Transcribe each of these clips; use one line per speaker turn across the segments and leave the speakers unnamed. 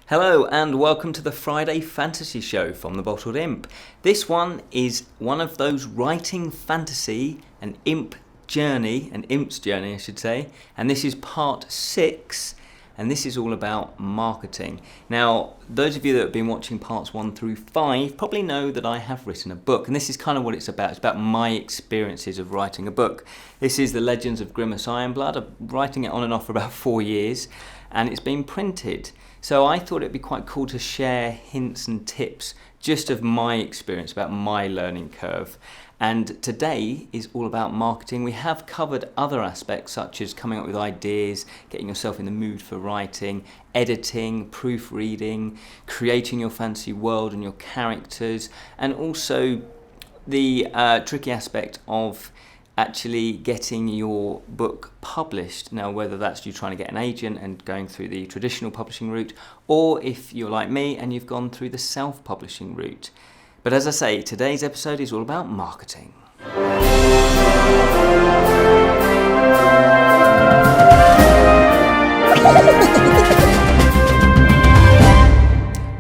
Hello and welcome to the Friday Fantasy Show from the Bottled Imp. This one is one of those writing fantasy, an imp's journey I should say, and this is part 6, and this is all about marketing. Now, those of you that have been watching parts 1 through 5 probably know that I have written a book, and this is kind of what it's about. It's about my experiences of writing a book. This is the Legends of Grimous Ironblood. I've been writing it on and off for about 4 years, and it's been printed. So I thought it'd be quite cool to share hints and tips just of my experience, about my learning curve. And today is all about marketing. We have covered other aspects such as coming up with ideas, getting yourself in the mood for writing, editing, proofreading, creating your fantasy world and your characters, and also the tricky aspect of actually getting your book published. Now, whether that's you trying to get an agent and going through the traditional publishing route, or if you're like me and you've gone through the self-publishing route. But as I say, today's episode is all about marketing.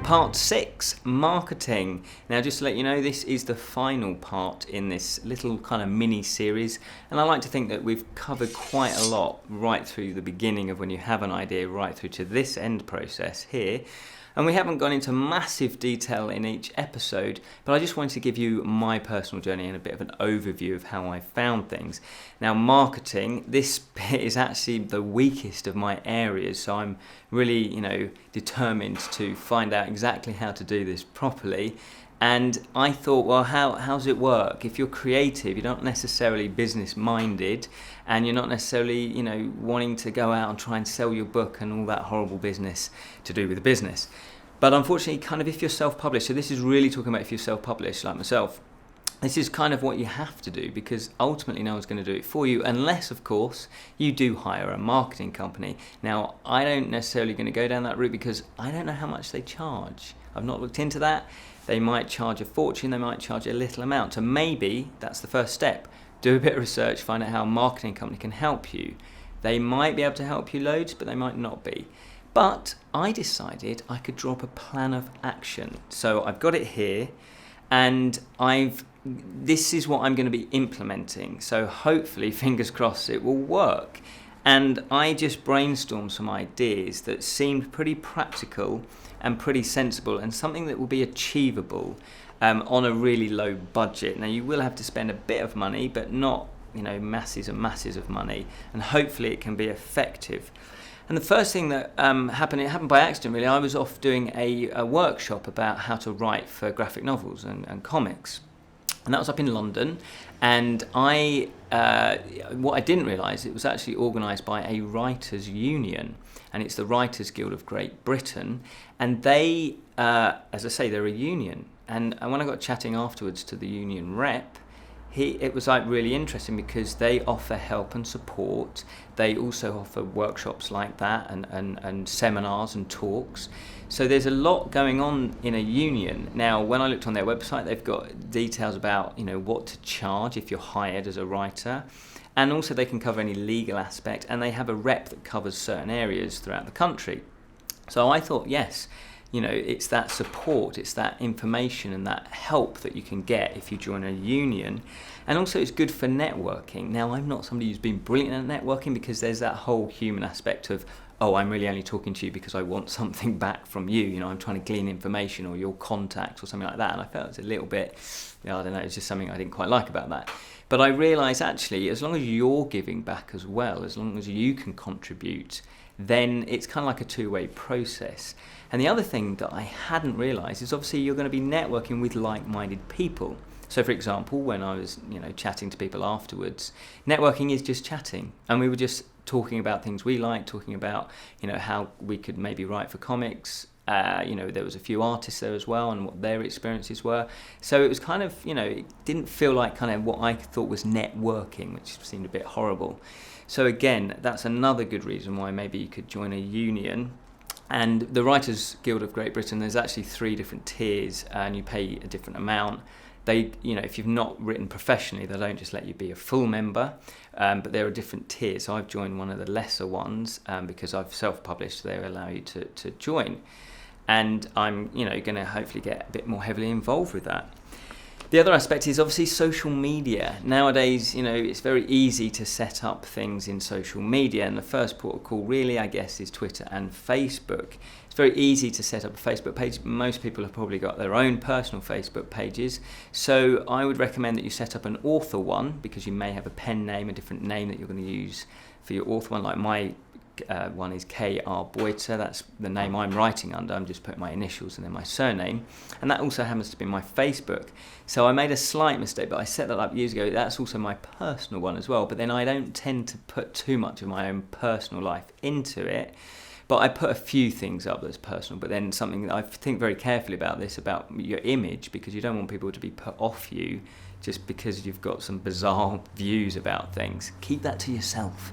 Part 6, marketing. Now, just to let you know, this is the final part in this little kind of mini series, and I like to think that we've covered quite a lot right through the beginning of when you have an idea right through to this end process here. And we haven't gone into massive detail in each episode, but I just wanted to give you my personal journey and a bit of an overview of how I found things. Now, marketing, this bit is actually the weakest of my areas, so I'm really, determined to find out exactly how to do this properly. And I thought, well, how's it work? If you're creative, you're not necessarily business-minded, and you're not necessarily, wanting to go out and try and sell your book and all that horrible business to do with the business. But unfortunately, kind of if you're self-published, so this is really talking about if you're self-published like myself, this is kind of what you have to do, because ultimately no one's going to do it for you unless, of course, you do hire a marketing company. Now, I don't necessarily going to go down that route because I don't know how much they charge. I've not looked into that. They might charge a fortune, they might charge a little amount. So maybe that's the first step. Do a bit of research, find out how a marketing company can help you. They might be able to help you loads, but they might not be. But I decided I could draw up a plan of action. So I've got it here, and this is what I'm going to be implementing. So hopefully, fingers crossed, it will work. And I just brainstormed some ideas that seemed pretty practical and pretty sensible, and something that will be achievable on a really low budget. Now, you will have to spend a bit of money, but not masses and masses of money, and hopefully it can be effective. And the first thing that happened, it happened by accident really. I was off doing a workshop about how to write for graphic novels and comics. And that was up in London, and what I didn't realise, it was actually organised by a writers' union, and it's the Writers' Guild of Great Britain, and they, as I say, they're a union. And when I got chatting afterwards to the union rep, it was really interesting because they offer help and support. They also offer workshops like that and seminars and talks. So there's a lot going on in a union. Now, when I looked on their website, they've got details about what to charge if you're hired as a writer. And also they can cover any legal aspect, and they have a rep that covers certain areas throughout the country. So I thought, yes, it's that support, it's that information and that help that you can get if you join a union. And also it's good for networking. Now, I'm not somebody who's been brilliant at networking, because there's that whole human aspect of, I'm really only talking to you because I want something back from you. I'm trying to glean information or your contacts or something like that. And I felt it was a little bit, I don't know, it's just something I didn't quite like about that. But I realised actually, as long as you're giving back as well, as long as you can contribute, then it's kind of like a two-way process. And the other thing that I hadn't realised is obviously you're going to be networking with like-minded people. So, for example, when I was, chatting to people afterwards, networking is just chatting, and we were just talking about things we like, talking about, how we could maybe write for comics. There was a few artists there as well, and what their experiences were. So it was kind of, it didn't feel like kind of what I thought was networking, which seemed a bit horrible. So again, that's another good reason why maybe you could join a union. And the Writers' Guild of Great Britain, there's actually 3 different tiers, and you pay a different amount. They, if you've not written professionally, they don't just let you be a full member, but there are different tiers. So I've joined one of the lesser ones because I've self-published, so they allow you to join. and I'm going to hopefully get a bit more heavily involved with that. The other aspect is obviously social media. Nowadays, it's very easy to set up things in social media, and the first port of call really, I guess, is Twitter and Facebook. It's very easy to set up a Facebook page. Most people have probably got their own personal Facebook pages, so I would recommend that you set up an author one, because you may have a pen name, a different name that you're going to use for your author one. Like my one is K.R. Boiter, that's the name I'm writing under. I'm just putting my initials and then my surname, and that also happens to be my Facebook. So I made a slight mistake, but I set that up years ago. That's also my personal one as well, but then I don't tend to put too much of my own personal life into it, but I put a few things up that's personal. But then something that I think very carefully about this, about your image, because you don't want people to be put off you just because you've got some bizarre views about things. Keep that to yourself.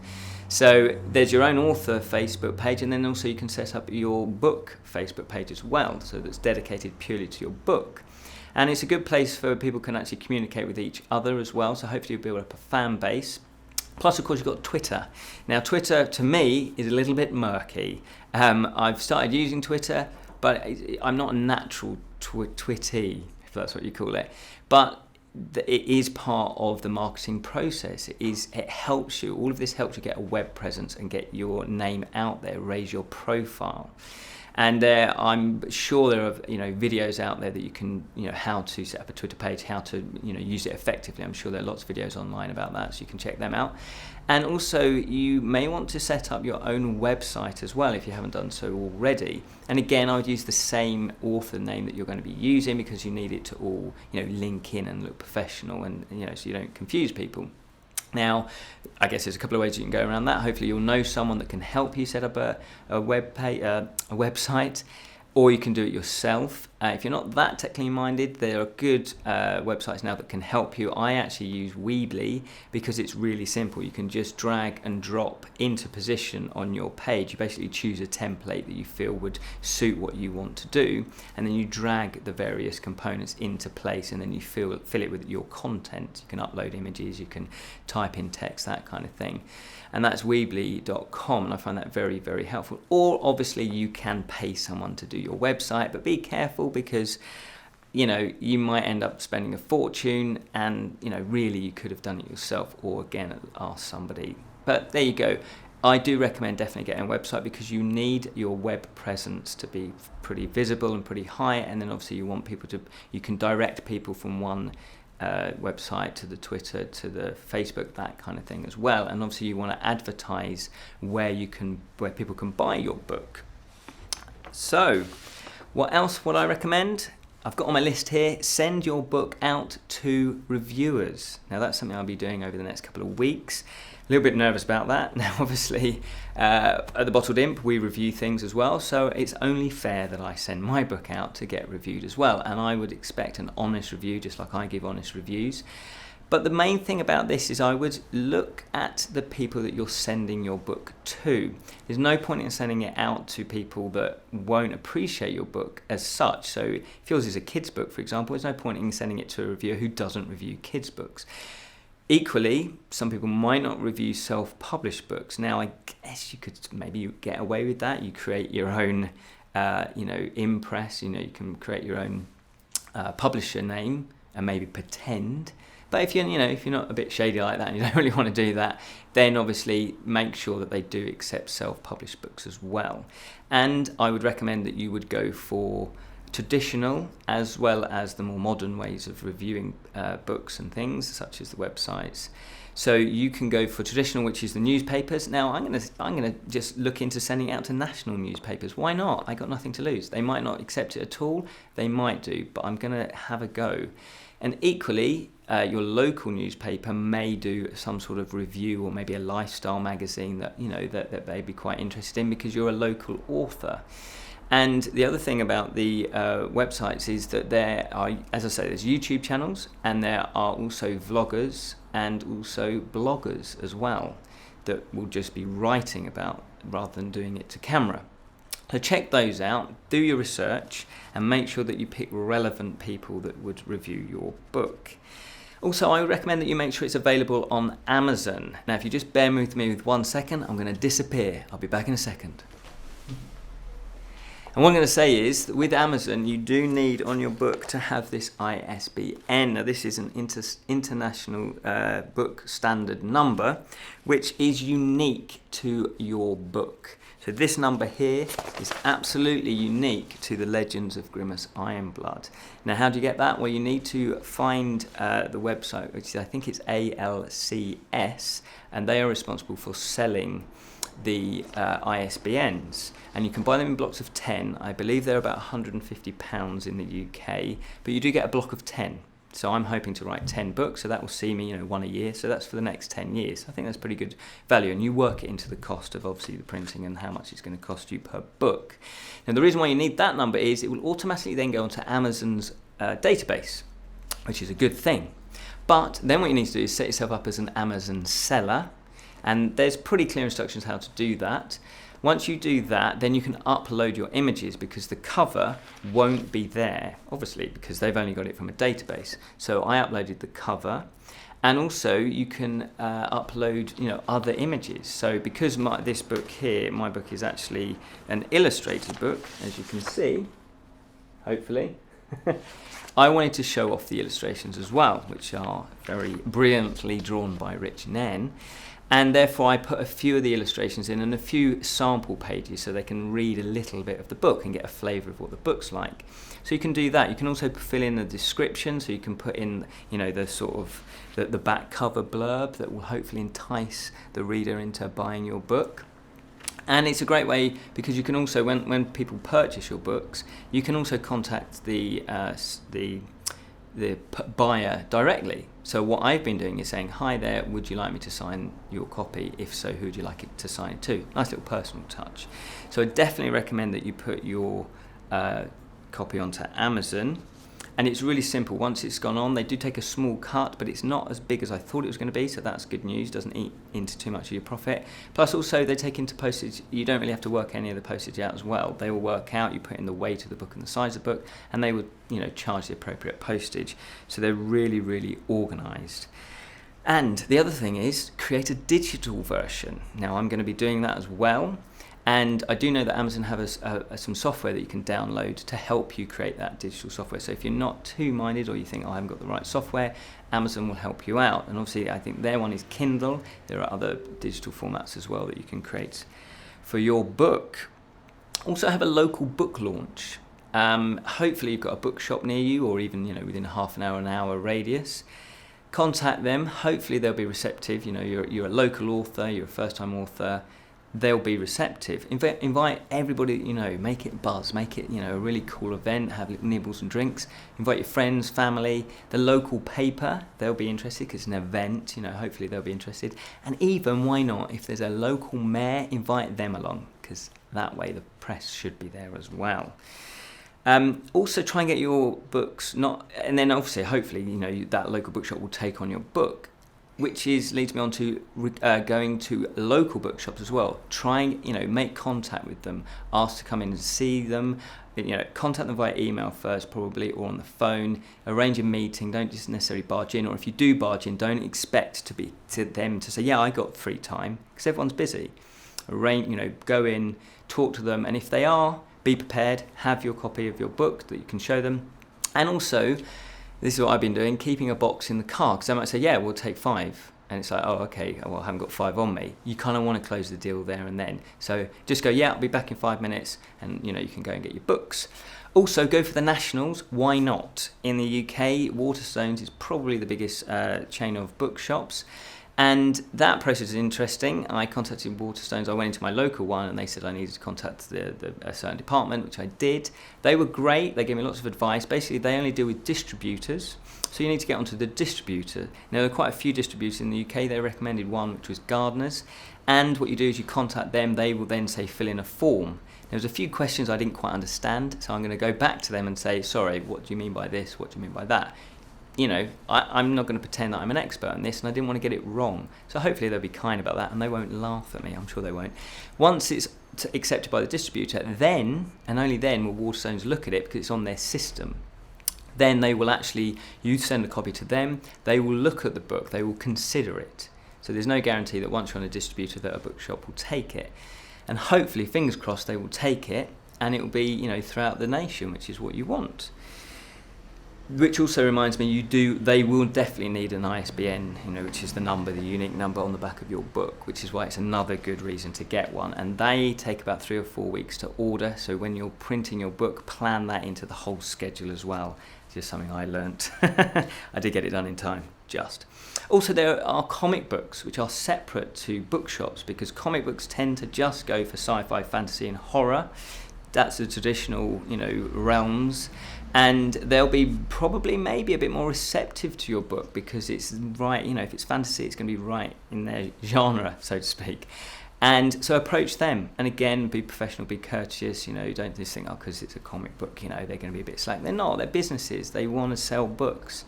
So there's your own author Facebook page, and then also you can set up your book Facebook page as well, so that's dedicated purely to your book. And it's a good place for people can actually communicate with each other as well, so hopefully you'll build up a fan base. Plus, of course, you've got Twitter. Now, Twitter, to me, is a little bit murky. I've started using Twitter, but I'm not a natural Twitty, if that's what you call it. But it is part of the marketing process. It helps you. All of this helps you get a web presence and get your name out there, raise your profile. And I'm sure there are videos out there that you can how to set up a Twitter page, how to use it effectively. I'm sure there are lots of videos online about that, so you can check them out. And also you may want to set up your own website as well if you haven't done so already. And again, I would use the same author name that you're going to be using, because you need it to all link in and look professional, and so you don't confuse people. Now, I guess there's a couple of ways you can go around that. Hopefully you'll know someone that can help you set up a website, or you can do it yourself. If you're not that technically minded, there are good websites now that can help you. I actually use Weebly because it's really simple. You can just drag and drop into position on your page. You basically choose a template that you feel would suit what you want to do, and then you drag the various components into place, and then you fill it with your content. You can upload images, you can type in text, that kind of thing. And that's Weebly.com, and I find that very, very helpful. Or obviously you can pay someone to do your website, but be careful, because you might end up spending a fortune, and really you could have done it yourself, or again ask somebody. But there you go. I do recommend definitely getting a website, because you need your web presence to be pretty visible and pretty high, and then obviously you can direct people from one website to the Twitter to the Facebook, that kind of thing as well. And obviously you want to advertise where people can buy your book. So what else would I recommend? I've got on my list here, send your book out to reviewers. Now that's something I'll be doing over the next couple of weeks. A little bit nervous about that. Now obviously at the Bottled Imp we review things as well, so it's only fair that I send my book out to get reviewed as well, and I would expect an honest review, just like I give honest reviews. But the main thing about this is I would look at the people that you're sending your book to. There's no point in sending it out to people that won't appreciate your book as such. So if yours is a kid's book, for example, there's no point in sending it to a reviewer who doesn't review kids' books. Equally, some people might not review self-published books. Now, I guess you could maybe get away with that. You create your own, impress. You can create your own publisher name and maybe pretend. But if you're not a bit shady like that and you don't really want to do that, then obviously make sure that they do accept self-published books as well. And I would recommend that you would go for traditional as well as the more modern ways of reviewing books and things, such as the websites. So you can go for traditional, which is the newspapers. Now I'm gonna just look into sending it out to national newspapers. Why not? I got nothing to lose. They might not accept it at all. They might do, but I'm gonna have a go. And equally, your local newspaper may do some sort of review, or maybe a lifestyle magazine that that they'd be quite interested in, because you're a local author. And the other thing about the websites is that there are, as I say, there's YouTube channels, and there are also vloggers and also bloggers as well that will just be writing about rather than doing it to camera. So check those out, do your research, and make sure that you pick relevant people that would review your book. Also, I would recommend that you make sure it's available on Amazon. Now, if you just bear with me with 1 second, I'm going to disappear. I'll be back in a second. And what I'm going to say is that with Amazon, you do need on your book to have this ISBN. Now, this is an international book standard number, which is unique to your book. So this number here is absolutely unique to the Legends of Grimous Ironblood. Now, how do you get that? Well, you need to find the website, which I think it's ALCS, and they are responsible for selling the ISBNs, and you can buy them in blocks of 10. I believe they're about £150 in the UK, but you do get a block of 10. So I'm hoping to write 10 books, so that will see me, one a year. So that's for the next 10 years. I think that's pretty good value, and you work it into the cost of obviously the printing and how much it's going to cost you per book. Now, the reason why you need that number is it will automatically then go onto Amazon's database, which is a good thing. But then what you need to do is set yourself up as an Amazon seller, and there's pretty clear instructions how to do that. Once you do that, then you can upload your images, because the cover won't be there, obviously, because they've only got it from a database. So I uploaded the cover, and also you can upload other images. So because this book here, my book is actually an illustrated book, as you can see, hopefully. I wanted to show off the illustrations as well, which are very brilliantly drawn by Rich Nen. And therefore I put a few of the illustrations in and a few sample pages so they can read a little bit of the book and get a flavour of what the book's like. So you can do that. You can also fill in the description, so you can put in the sort of the back cover blurb that will hopefully entice the reader into buying your book. And it's a great way because you can also, when people purchase your books, you can also contact the buyer directly. So what I've been doing is saying, hi there, would you like me to sign your copy? If so, who would you like it to sign it to? Nice little personal touch. So I definitely recommend that you put your copy onto Amazon. And it's really simple. Once it's gone on, they do take a small cut, but it's not as big as I thought it was going to be, so that's good news. Doesn't eat into too much of your profit. Plus also they take into postage, you don't really have to work any of the postage out as well. They will work out, you put in the weight of the book and the size of the book, and they would charge the appropriate postage. So they're really, really organised. And the other thing is create a digital version. Now I'm going to be doing that as well. And I do know that Amazon have some software that you can download to help you create that digital software. So if you're not too minded or you think, I haven't got the right software, Amazon will help you out. And obviously I think their one is Kindle. There are other digital formats as well that you can create for your book. Also have a local book launch. Hopefully you've got a bookshop near you, or even within half an hour radius. Contact them. Hopefully they'll be receptive. You're a local author, you're a first-time author. They'll be receptive. Invite everybody, make it buzz, make it, a really cool event, have nibbles and drinks. Invite your friends, family, the local paper, they'll be interested because it's an event, hopefully they'll be interested. And even, why not, if there's a local mayor, invite them along, because that way the press should be there as well. Also try and get your books, and then obviously, hopefully, that local bookshop will take on your book. Which leads me on to going to local bookshops as well. Try and make contact with them. Ask to come in and see them. Contact them via email first, probably, or on the phone. Arrange a meeting. Don't just necessarily barge in. Or if you do barge in, don't expect to them to say, "Yeah, I got free time," because everyone's busy. Go in, talk to them, and if they are, be prepared. Have your copy of your book that you can show them, and also. This is what I've been doing, keeping a box in the car, because they might say, yeah, we'll take 5. And it's like, oh, okay, well, I haven't got 5 on me. You kind of want to close the deal there and then. So just go, yeah, I'll be back in 5 minutes, and you can go and get your books. Also, go for the nationals. Why not? In the UK, Waterstones is probably the biggest chain of bookshops. And that process is interesting. I contacted Waterstones. I went into my local one and they said I needed to contact a certain department, which I did. They were great. They gave me lots of advice. Basically, they only deal with distributors. So you need to get onto the distributor. Now, there are quite a few distributors in the UK. They recommended one, which was Gardeners. And what you do is you contact them. They will then say fill in a form. There's a few questions I didn't quite understand. So I'm going to go back to them and say, sorry, what do you mean by this? What do you mean by that? I'm not going to pretend that I'm an expert on this, and I didn't want to get it wrong. So hopefully they'll be kind about that, and they won't laugh at me. I'm sure they won't. Once it's accepted by the distributor, then, and only then, will Waterstones look at it because it's on their system. Then they will you send a copy to them, they will look at the book, they will consider it. So there's no guarantee that once you're on a distributor that a bookshop will take it. And hopefully, fingers crossed, they will take it. and it will be, you know, throughout the nation, which is what you want. Which also reminds me, they will definitely need an ISBN, you know, which is the number, the unique number on the back of your book, which is why it's another good reason to get one. And they take about 3 or 4 weeks to order. So when you're printing your book, plan that into the whole schedule as well. It's just something I learnt. I did get it done in time, just. Also, there are comic books, which are separate to bookshops, because comic books tend to just go for sci-fi, fantasy and horror. That's the traditional, you know, realms. And they'll be probably maybe a bit more receptive to your book, because it's right, you know, if it's fantasy, it's going to be right in their genre, so to speak. And so approach them. And again, be professional, be courteous, you know, don't just think, oh, because it's a comic book, you know, they're going to be a bit slack. They're not, they're businesses, they want to sell books.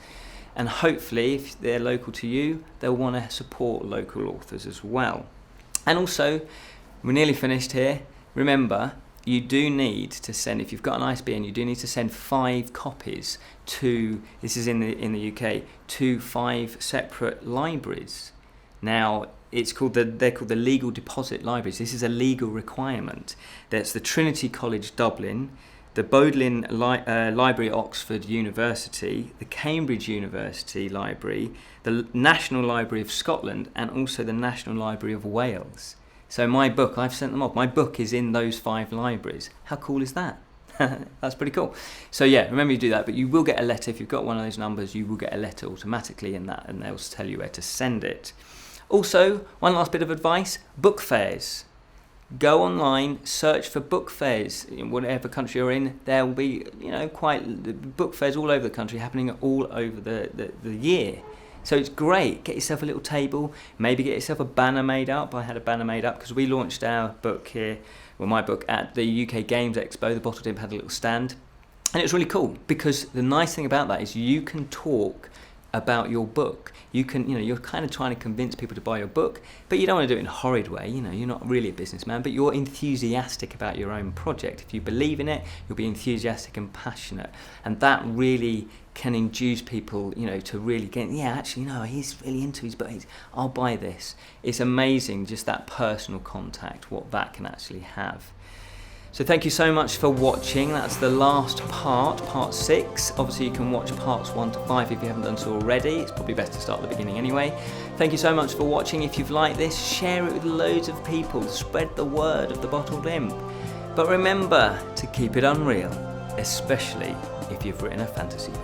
And hopefully, if they're local to you, they'll want to support local authors as well. And also, we're nearly finished here. Remember, you do need to send, if you've got an ISBN, you do need to send 5 copies to, this is in the UK, to 5 separate libraries. Now, they're called the legal deposit libraries. This is a legal requirement. That's the Trinity College Dublin, the Bodleian Library at Oxford University, the Cambridge University Library, the National Library of Scotland, and also the National Library of Wales. So my book, I've sent them off. My book is in those 5 libraries. How cool is that? That's pretty cool. So yeah, remember you do that, but you will get a letter. If you've got one of those numbers, you will get a letter automatically in that, and they'll tell you where to send it. Also, one last bit of advice, book fairs. Go online, search for book fairs in whatever country you're in. There will be, you know, quite book fairs all over the country, happening all over the year. So it's great. Get yourself a little table, maybe get yourself a banner made up. I had a banner made up because we launched our book here, well, my book, at the UK Games Expo. The Bottled Imp had a little stand, and it was really cool, because the nice thing about that is you can talk about your book. You can, you know, you're kind of trying to convince people to buy your book, but you don't want to do it in a horrid way. You know, you're not really a businessman, but you're enthusiastic about your own project. If you believe in it, you'll be enthusiastic and passionate, and that really can induce people, you know, to really get, yeah, actually, no, he's really into his book, I'll buy this. It's amazing just that personal contact, what that can actually have. So thank you so much for watching. That's the last part 6. Obviously you can watch parts 1 to 5 if you haven't done so already. It's probably best to start at the beginning anyway. Thank you so much for watching. If you've liked this, share it with loads of people. Spread the word of the Bottled Imp. But remember to keep it unreal, especially if you've written a fantasy book.